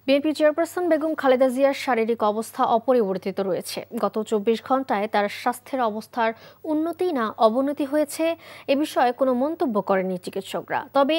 BNP chairperson Begum Khaleda জিয়ার শারীরিক অবস্থা অপরিবর্তিত রয়েছে। গত ২৪ ঘন্টায় তার স্বাস্থ্যের অবস্থার উন্নতি না অবনতি হয়েছে এ বিষয়ে কোনো মন্তব্য করেননি চিকিৎসকরা। তবে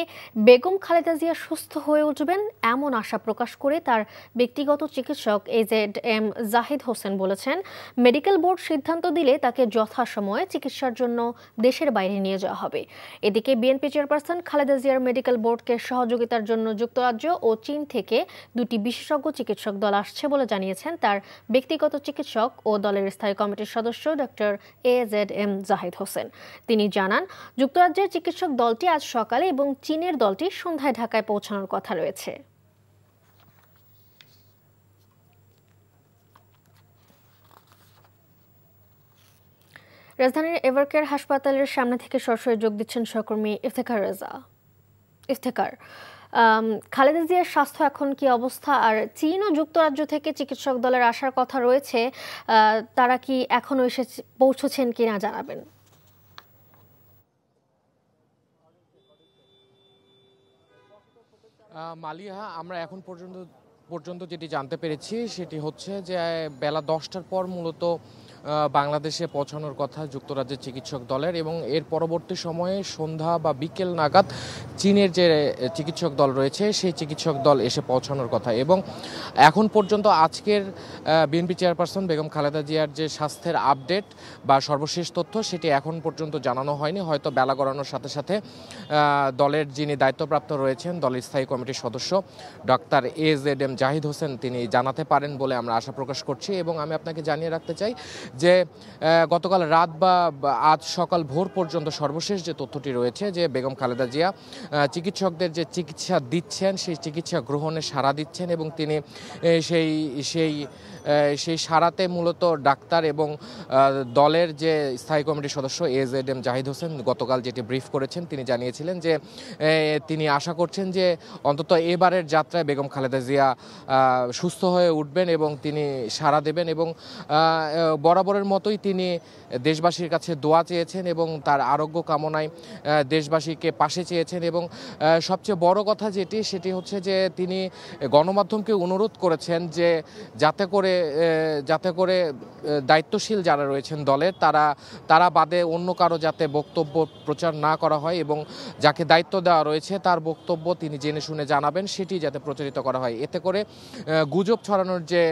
বেগম খালেদা জিয়া সুস্থ হয়ে উঠবেন এমন আশা প্রকাশ করে তার ব্যক্তিগত চিকিৎসক AZM জাহিদ হোসেন বলেছেন, মেডিকেল বোর্ড সিদ্ধান্ত দিলে তাকে যথাসময়ে চিকিৎসার জন্য দেশের বাইরে নিয়ে যাওয়া হবে। এদিকে বিএনপি চেয়ারপারসন খালেদা জিয়ার মেডিকেল বোর্ডকে সহযোগিতার জন্য যুক্তরাজ্য ও চীন থেকে দুটি বিশেষজ্ঞ চিকিৎসক দল আসছে বলে জানিয়েছেন তার ব্যক্তিগত চিকিৎসক ও দলের স্থায়ী কমিটির সদস্য ডক্টর AZM জাহিদ হোসেন। তিনি জানান, যুক্তরাজ্যের চিকিৎসক দলটি আজ সকালে এবং চীনের দলটি সন্ধ্যায় ঢাকায় পৌঁছানোর কথা রয়েছে। রাজধানীর এভারকেয়ার হাসপাতালের সামনে থেকে সরাসরি যোগ দিচ্ছেন সহকর্মী ইফতেখার রেজা। ইফতেখার, খালেদা জিয়ার স্বাস্থ্য এখন কি অবস্থা, আর চীন ও যুক্তরাজ্য থেকে চিকিৎসক দলের আসার কথা রয়েছে, তারা কি এখনো এসে পৌঁছেছেন কিনা জানাবেন। মালিহা, আমরা এখন পর্যন্ত যেটি জানতে পেরেছি সেটি হচ্ছে যে বেলা 10টার পর মূলত বাংলাদেশে পৌঁছানোর কথা যুক্তরাজ্যের চিকিৎসক দলের, এবং এর পরবর্তী সময়ে সন্ধ্যা বা বিকেল নাগাদ চীনের যে চিকিৎসক দল রয়েছে সেই চিকিৎসক দল এসে পৌঁছানোর কথা। এবং এখন পর্যন্ত আজকের বিএনপি চেয়ারপারসন বেগম খালেদা জিয়ার যে স্বাস্থ্যের আপডেট বা সর্বশেষ তথ্য সেটি এখন পর্যন্ত জানানো হয়নি। হয়তো বেলা গড়ানোর সাথে সাথে দলের যিনি দায়িত্বপ্রাপ্ত রয়েছেন দলের স্থায়ী কমিটির সদস্য ডক্টর AZM জাহিদ হোসেন তিনি জানাতে পারেন বলে আমরা আশা প্রকাশ করছি। এবং আমি আপনাকে জানিয়ে রাখতে চাই যে গতকাল রাত বা আজ সকাল ভোর পর্যন্ত সর্বশেষ যে তথ্যটি রয়েছে যে বেগম খালেদা জিয়া চিকিৎসকদের যে চিকিৎসা দিচ্ছেন সেই চিকিৎসা গ্রহণে সাড়া দিচ্ছেন, এবং তিনি সেই সাড়াতে মূলত ডাক্তার এবং দলের যে স্থায়ী কমিটির সদস্য AZM জাহিদ হোসেন গতকাল যেটি ব্রিফ করেছেন তিনি জানিয়েছিলেন যে তিনি আশা করছেন যে অন্তত এবারের যাত্রায় বেগম খালেদা জিয়া সুস্থ হয়ে উঠবেন এবং তিনি সাড়া দেবেন, এবং বরাবরের মতোই তিনি দেশবাসীর কাছে দোয়া চেয়েছেন এবং তার আরোগ্য কামনায় দেশবাসীকে পাশে চেয়েছেন। এবং সবচেয়ে বড় কথা সেটি হচ্ছে যে তিনি গণমাধ্যমকে অনুরোধ করেছেন যে যাতে করে দায়িত্বশীল যারা রয়েছেন দলের তারা বাদে অন্য কারো যাতে বক্তব্য প্রচার না করা হয়, এবং যাকে দায়িত্ব দেওয়া রয়েছে তার বক্তব্য তিনি জেনে শুনে জানাবেন সেটি যাতে প্রচারিত করা হয়। এতে করে গুজব ছড়ানোর যে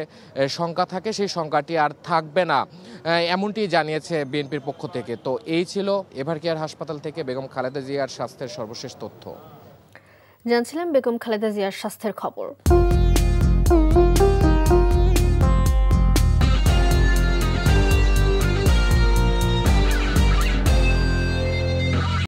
শঙ্কা থাকে সেই শঙ্কাটি আর থাকবে না, এমনটি জানিয়েছে বিএনপির পক্ষ থেকে। তো এই ছিল এভারকেয়ার হাসপাতাল থেকে বেগম খালেদা জিয়ার স্বাস্থ্যের সর্বশেষ তথ্য। জানছিলাম বেগম খালেদা জিয়ার স্বাস্থ্যের খবর।